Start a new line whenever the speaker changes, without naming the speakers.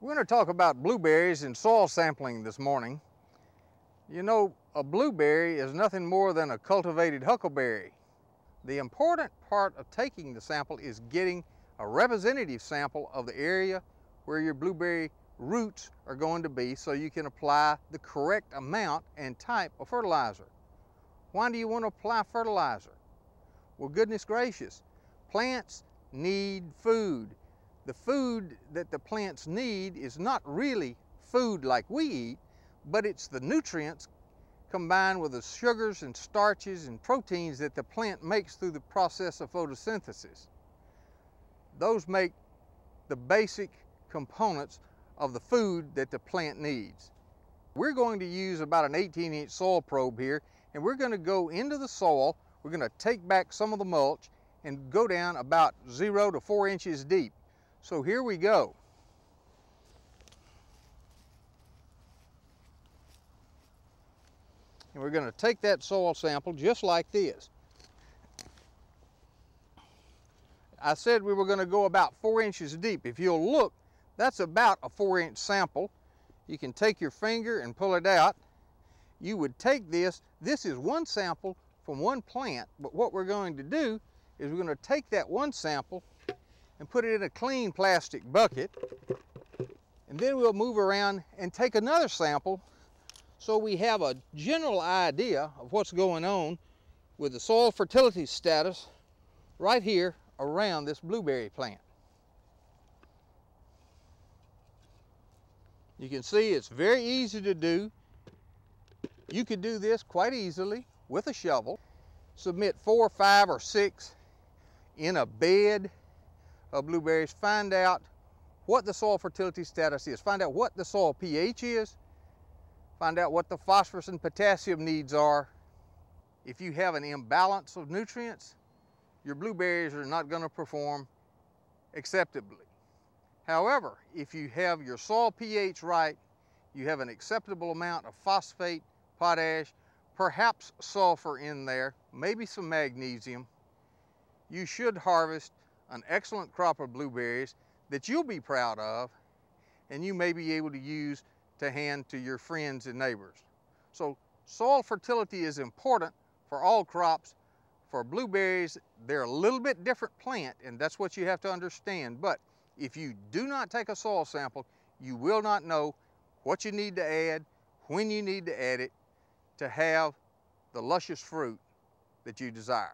We're going to talk about blueberries and soil sampling this morning. You know, a blueberry is nothing more than a cultivated huckleberry. The important part of taking the sample is getting a representative sample of the area where your blueberry roots are going to be so you can apply the correct amount and type of fertilizer. Why do you want to apply fertilizer? Well, goodness gracious, plants need food. The food that the plants need is not really food like we eat, but it's the nutrients combined with the sugars and starches and proteins that the plant makes through the process of photosynthesis. Those make the basic components of the food that the plant needs. We're going to use about an 18-inch soil probe here, and we're going to go into the soil. We're going to take back some of the mulch and go down about 0 to 4 inches deep. So here we go. And we're going to take that soil sample just like this. I said we were going to go about 4 inches deep. If you'll look, that's about a 4-inch sample. You can take your finger and pull it out. You would take this. This is one sample from one plant, but what we're going to do is we're going to take that one sample and put it in a clean plastic bucket, and then we'll move around and take another sample so we have a general idea of what's going on with the soil fertility status right here around this blueberry plant. You can see it's very easy to do. You could do this quite easily with a shovel. Submit 4, 5, or 6 in a bed of blueberries. Find out what the soil fertility status is. Find out what the soil pH is. Find out what the phosphorus and potassium needs are. If you have an imbalance of nutrients, your blueberries are not going to perform acceptably. However, if you have your soil pH right, you have an acceptable amount of phosphate, potash, perhaps sulfur in there, maybe some magnesium, you should harvest an excellent crop of blueberries that you'll be proud of and you may be able to use to hand to your friends and neighbors. So soil fertility is important for all crops. For blueberries, they're a little bit different plant, and that's what you have to understand. But if you do not take a soil sample, you will not know what you need to add, when you need to add it, to have the luscious fruit that you desire.